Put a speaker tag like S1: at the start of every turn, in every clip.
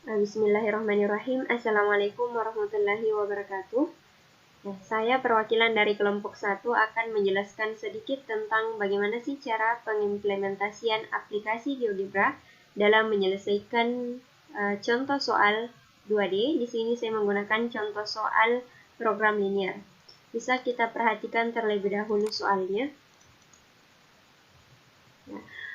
S1: Bismillahirrahmanirrahim. Assalamualaikum warahmatullahi wabarakatuh. Saya perwakilan dari kelompok 1 akan menjelaskan sedikit tentang bagaimana sih cara pengimplementasian aplikasi GeoGebra dalam menyelesaikan contoh soal 2D. Di sini saya menggunakan contoh soal program linear. Bisa kita perhatikan terlebih dahulu soalnya.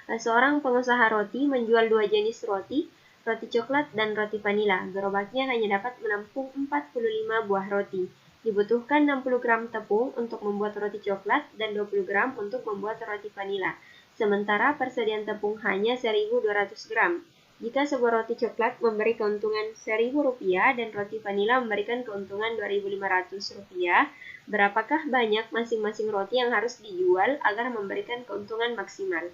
S1: Seorang pengusaha roti menjual 2 jenis roti coklat dan roti vanila. Gerobaknya hanya dapat menampung 45 buah roti. Dibutuhkan 60 gram tepung untuk membuat roti coklat dan 20 gram untuk membuat roti vanila. Sementara persediaan tepung hanya 1.200 gram. Jika sebuah roti coklat memberi keuntungan Rp1.000 dan roti vanila memberikan keuntungan Rp2.500, berapakah banyak masing-masing roti yang harus dijual agar memberikan keuntungan maksimal?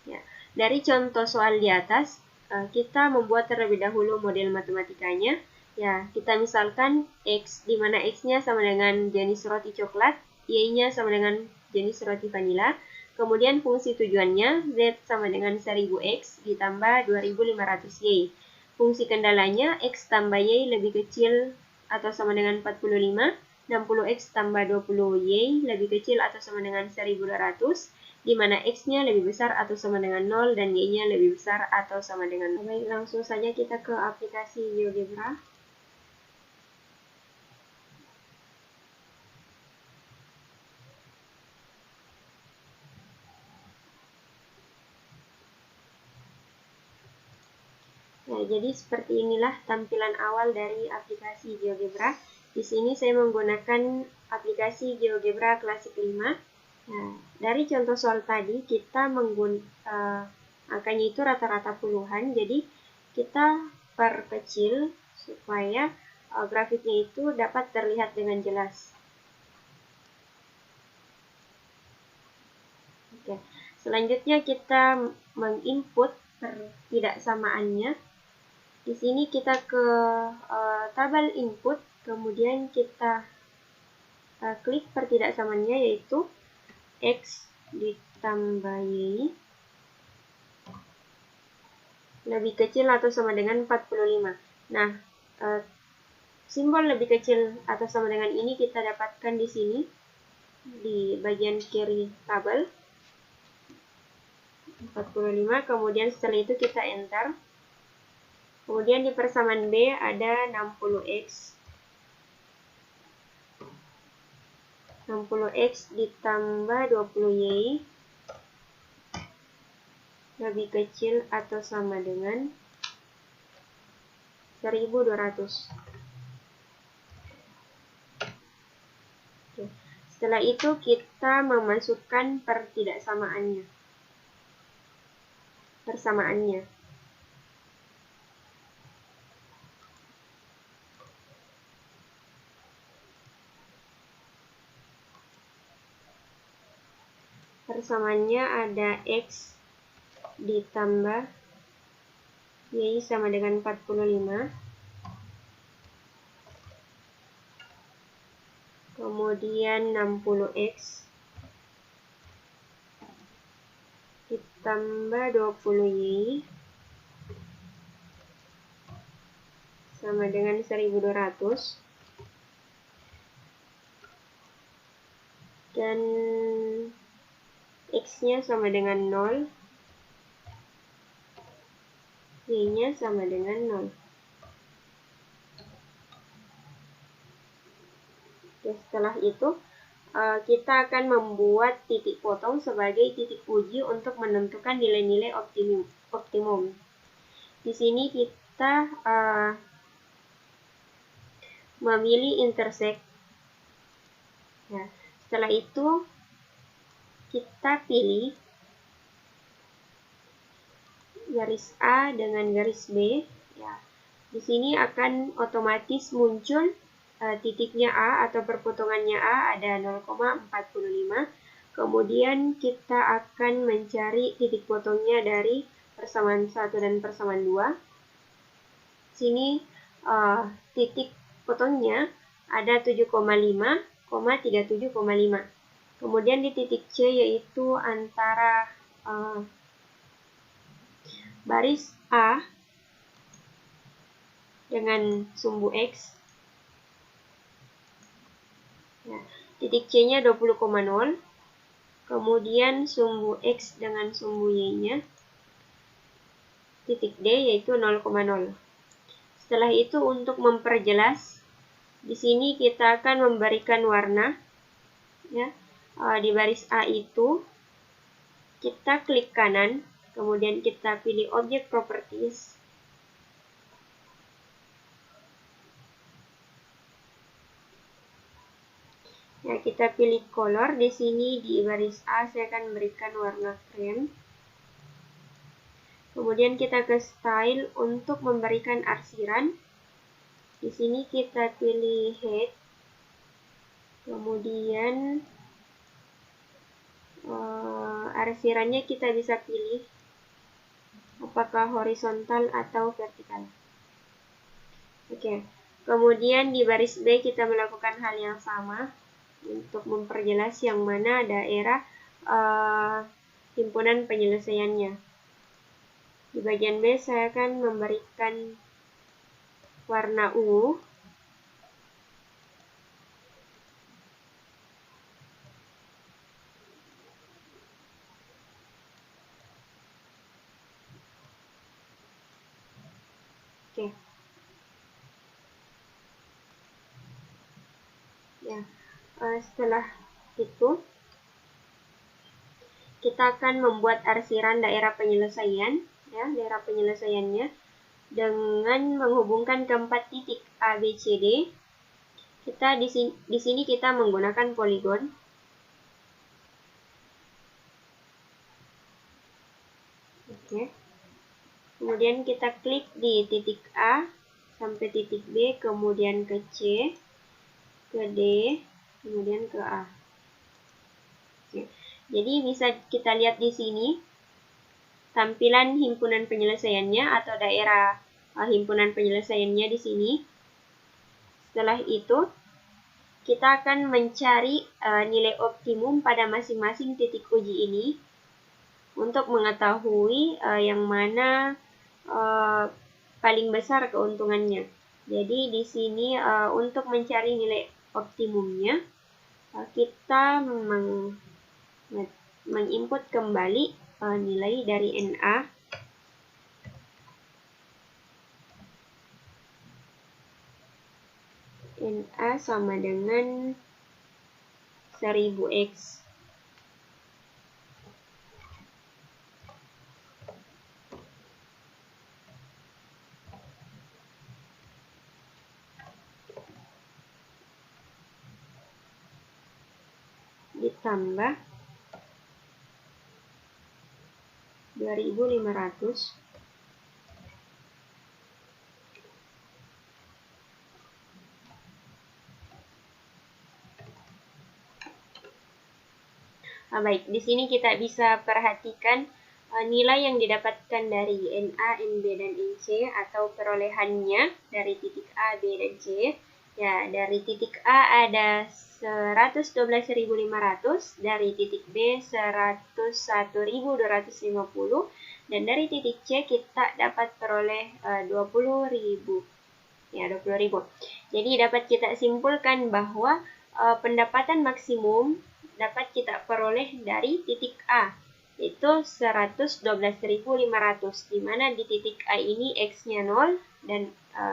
S1: Ya, dari contoh soal di atas, kita membuat terlebih dahulu model matematikanya. Ya, kita misalkan X, di mana X-nya sama dengan jenis roti coklat, Y-nya sama dengan jenis roti vanila. Kemudian fungsi tujuannya, Z sama dengan 1000X ditambah 2500Y. Fungsi kendalanya, X tambah Y lebih kecil atau sama dengan 45, 60X tambah 20Y lebih kecil atau sama dengan 1200, di mana X-nya lebih besar atau sama dengan 0 dan Y-nya lebih besar atau sama dengan 0. Baik, langsung saja kita ke aplikasi GeoGebra. Nah, jadi seperti inilah tampilan awal dari aplikasi GeoGebra. Di sini saya menggunakan aplikasi GeoGebra Classic 5. Nah, dari contoh soal tadi kita angkanya itu rata-rata puluhan, jadi kita perkecil supaya grafiknya itu dapat terlihat dengan jelas. Oke. Selanjutnya kita menginput pertidaksamaannya. Di sini kita ke tabel input, kemudian kita klik pertidaksamaannya, yaitu X ditambah Y lebih kecil atau sama dengan 45. Nah, simbol lebih kecil atau sama dengan ini kita dapatkan di sini, di bagian kiri tabel 45, kemudian setelah itu kita enter. Kemudian di persamaan B ada 60X. 60X ditambah 20Y lebih kecil atau sama dengan 1200. Setelah itu kita memasukkan persamaan-nya. Persamaannya ada X ditambah Y sama dengan 45. Kemudian 60X ditambah 20Y sama dengan 1200. Dan X-nya sama dengan 0, Y-nya sama dengan 0. Setelah itu, kita akan membuat titik potong sebagai titik uji untuk menentukan nilai-nilai optimum. Di sini kita memilih intersect. Ya, setelah itu, kita pilih garis A dengan garis B. Ya, di sini akan otomatis muncul titiknya A atau perpotongannya A ada 0,45. Kemudian kita akan mencari titik potongnya dari persamaan 1 dan persamaan 2. Sini titik potongnya ada 7,5, 37,5. Kemudian di titik C yaitu antara baris A dengan sumbu X. Ya, titik C-nya 20,0. Kemudian sumbu X dengan sumbu Y-nya. Titik D yaitu 0,0. Setelah itu untuk memperjelas, di sini kita akan memberikan warna. Ya, di baris A itu kita klik kanan, kemudian kita pilih object properties. Ya, kita pilih color. Di sini di baris A saya akan berikan warna krem. Kemudian kita ke style untuk memberikan arsiran. Di sini kita pilih head. Kemudian arsirannya kita bisa pilih apakah horizontal atau vertikal. Oke. Kemudian di baris B kita melakukan hal yang sama untuk memperjelas yang mana daerah himpunan penyelesaiannya. Di bagian B saya akan memberikan warna ungu. Oke. Ya, setelah itu kita akan membuat arsiran daerah penyelesaian, ya, daerah penyelesaiannya dengan menghubungkan keempat titik A, B, C, D. Kita di sini kita menggunakan poligon. Oke. Kemudian kita klik di titik A sampai titik B, kemudian ke C, ke D, kemudian ke A. Oke. Jadi bisa kita lihat di sini tampilan himpunan penyelesaiannya atau daerah himpunan penyelesaiannya di sini. Setelah itu kita akan mencari nilai optimum pada masing-masing titik uji ini untuk mengetahui yang mana paling besar keuntungannya. Jadi di sini untuk mencari nilai optimumnya kita menginput kembali nilai dari NA. NA sama dengan 1000X. Ditambah 2500 baik, di sini kita bisa perhatikan nilai yang didapatkan dari NA, NB, dan NC atau perolehannya dari titik A, B, dan C. Ya, dari titik A ada 112.500, dari titik B 101.250, dan dari titik C kita dapat peroleh 20.000. Ya, 20.000. Jadi dapat kita simpulkan bahwa pendapatan maksimum dapat kita peroleh dari titik A, yaitu 112.500, di mana di titik A ini X-nya 0 dan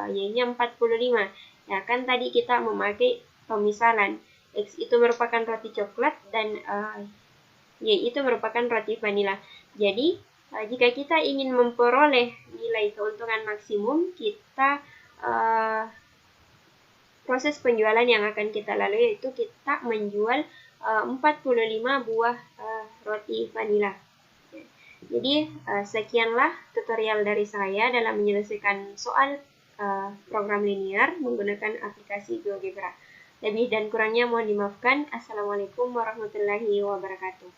S1: Y-nya 45. Ya, kan tadi kita memakai pemisalan. X itu merupakan roti coklat dan Y itu merupakan roti vanila. Jadi, jika kita ingin memperoleh nilai keuntungan maksimum, kita proses penjualan yang akan kita lalui yaitu kita menjual 45 buah roti vanila. Jadi sekianlah tutorial dari saya dalam menyelesaikan soal program linear menggunakan aplikasi GeoGebra. Lebih dan kurangnya mohon dimaafkan. Assalamualaikum warahmatullahi wabarakatuh.